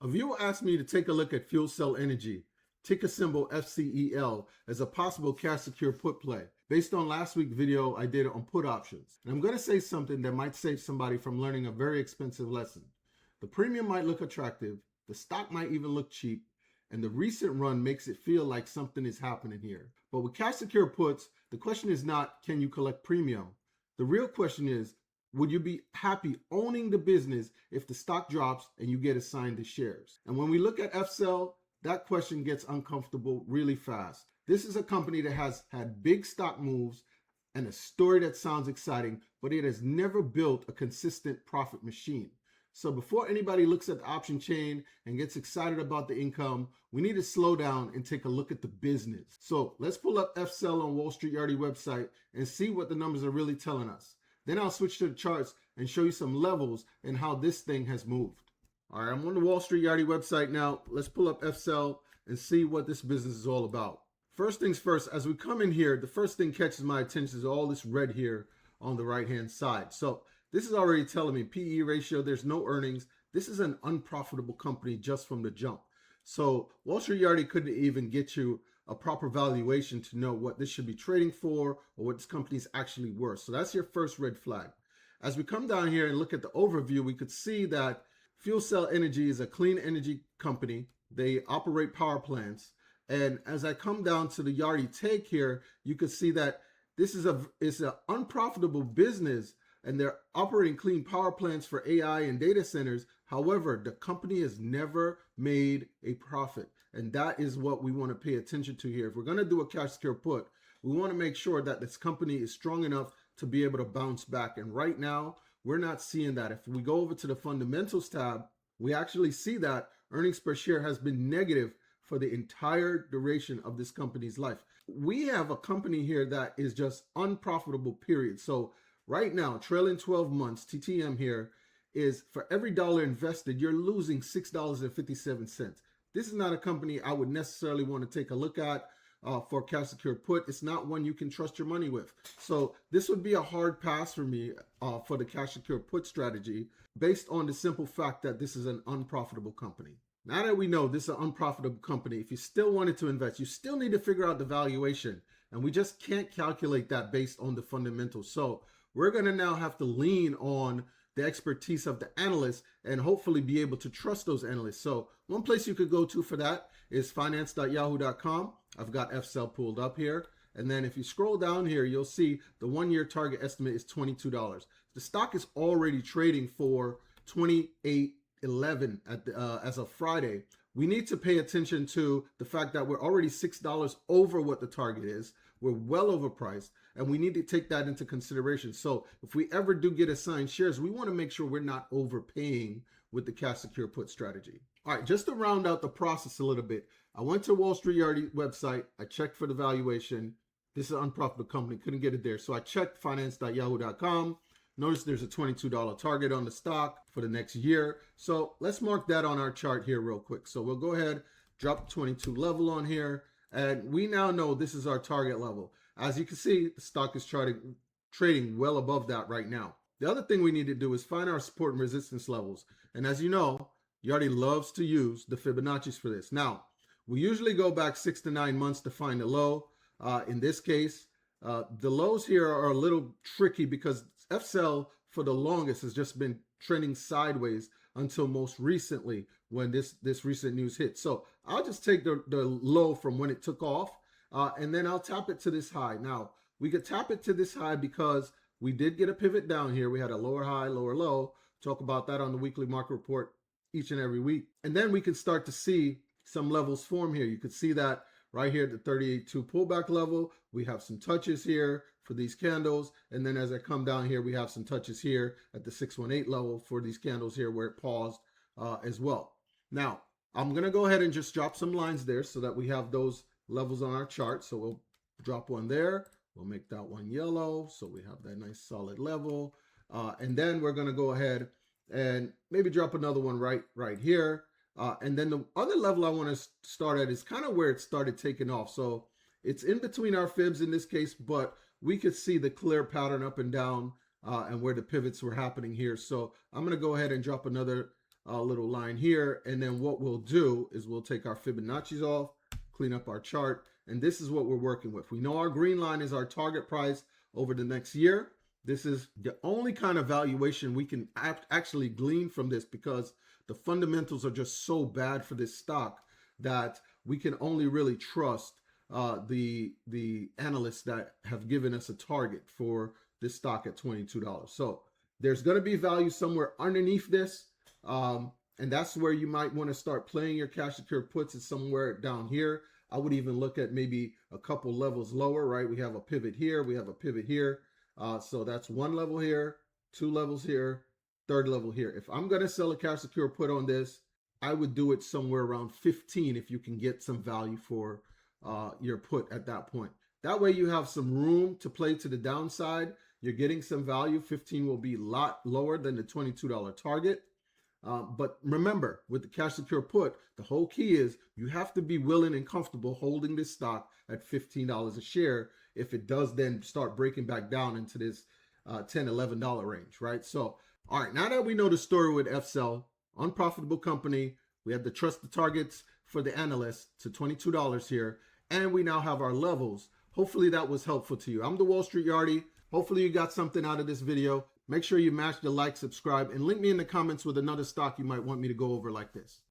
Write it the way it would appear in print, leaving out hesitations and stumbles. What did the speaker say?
A viewer asked me to take a look at FuelCell Energy, ticker symbol FCEL, as a possible cash secure put play based on last week's video I did on put options. And I'm going to say something that might save somebody from learning a very expensive lesson. The premium might look attractive, the stock might even look cheap, and the recent run makes it feel like something is happening here. But with cash secure puts, the question is not, can you collect premium? The real question is, would you be happy owning the business if the stock drops and you get assigned the shares? And when we look at FCEL, that question gets uncomfortable really fast. This is a company that has had big stock moves and a story that sounds exciting, but it has never built a consistent profit machine. So before anybody looks at the option chain and gets excited about the income, we need to slow down and take a look at the business. So let's pull up FCEL on Wall Street Yardie website and see what the numbers are really telling us. Then I'll switch to the charts and show you some levels and how this thing has moved. All right, I'm on the Wall Street Yardie website now. Let's pull up FCEL and see what this business is all about. First things first, as we come in here, the first thing catches my attention is all this red here on the right-hand side. So this is already telling me PE ratio, there's no earnings. This is an unprofitable company just from the jump. So Wall Street Yardie couldn't even get you a proper valuation to know what this should be trading for or what this company is actually worth. So that's your first red flag. As we come down here and look at the overview, we could see that FuelCell Energy is a clean energy company. They operate power plants. And as I come down to the Yardie take here, you could see that this is an unprofitable business and they're operating clean power plants for AI and data centers. However, the company has never made a profit. And that is what we want to pay attention to here. If we're going to do a cash secure put, we want to make sure that this company is strong enough to be able to bounce back. And right now, we're not seeing that. If we go over to the fundamentals tab, we actually see that earnings per share has been negative for the entire duration of this company's life. We have a company here that is just unprofitable, period. So right now, trailing 12 months, TTM here is for every dollar invested, you're losing $6.57. This is not a company I would necessarily want to take a look at for cash secure put. It's not one you can trust your money with. So this would be a hard pass for me for the cash secure put strategy based on the simple fact that this is an unprofitable company. Now that we know this is an unprofitable company, if you still wanted to invest, you still need to figure out the valuation. And we just can't calculate that based on the fundamentals. So we're going to now have to lean on the expertise of the analysts and hopefully be able to trust those analysts. So one place you could go to for that is finance.yahoo.com. I've got FCEL pulled up here. And then if you scroll down here, you'll see the 1 year target estimate is $22. The stock is already trading for $28.11 as of Friday. We need to pay attention to the fact that we're already $6 over what the target is. We're well overpriced, and we need to take that into consideration. So if we ever do get assigned shares, we want to make sure we're not overpaying with the cash secure put strategy. All right, just to round out the process a little bit, I went to Wall Street Yardie website. I checked for the valuation. This is an unprofitable company, couldn't get it there. So I checked finance.yahoo.com. Notice there's a $22 target on the stock for the next year. So let's mark that on our chart here real quick. So we'll go ahead, drop the 22 level on here. And we now know this is our target level. As you can see, the stock is trading well above that right now. The other thing we need to do is find our support and resistance levels. And as you know, Yardie loves to use the Fibonacci's for this. Now, we usually go back 6 to 9 months to find the low. In this case, the lows here are a little tricky because FCEL for the longest has just been trending sideways until most recently when this recent news hit. So I'll just take the low from when it took off and then I'll tap it to this high. Now we could tap it to this high because we did get a pivot down here. We had a lower high, lower low. Talk about that on the weekly market report each and every week. And then we can start to see some levels form here. You could see that right here at the 38.2 pullback level. We have some touches here for these candles. And then as I come down here, we have some touches here at the 618 level for these candles here where it paused as well. Now, I'm going to go ahead and just drop some lines there so that we have those levels on our chart. So we'll drop one there. We'll make that one yellow. So we have that nice solid level. And then we're going to go ahead and maybe drop another one right here. And then the other level I want to start at is kind of where it started taking off. So it's in between our fibs in this case, but we could see the clear pattern up and down and where the pivots were happening here. So I'm going to go ahead and drop another little line here. And then what we'll do is we'll take our Fibonacci's off, clean up our chart. And this is what we're working with. We know our green line is our target price over the next year. This is the only kind of valuation we can actually glean from this, because the fundamentals are just so bad for this stock that we can only really trust the analysts that have given us a target for this stock at $22. So there's going to be value somewhere underneath this. And that's where you might want to start playing your cash secured puts, is somewhere down here. I would even look at maybe a couple levels lower, right? We have a pivot here. We have a pivot here. So that's one level here, two levels here, third level here. If I'm going to sell a cash secure put on this, I would do it somewhere around 15 if you can get some value for your put at that point. That way you have some room to play to the downside. You're getting some value. 15 will be a lot lower than the $22 target. But remember, with the cash secure put, the whole key is you have to be willing and comfortable holding this stock at $15 a share if it does then start breaking back down into this $10, $11 range, right? So, all right, now that we know the story with FCEL, unprofitable company, we have to trust the targets for the analysts to $22 here, and we now have our levels. Hopefully that was helpful to you. I'm the Wall Street Yardie. Hopefully you got something out of this video. Make sure you mash the like, subscribe, and link me in the comments with another stock you might want me to go over like this.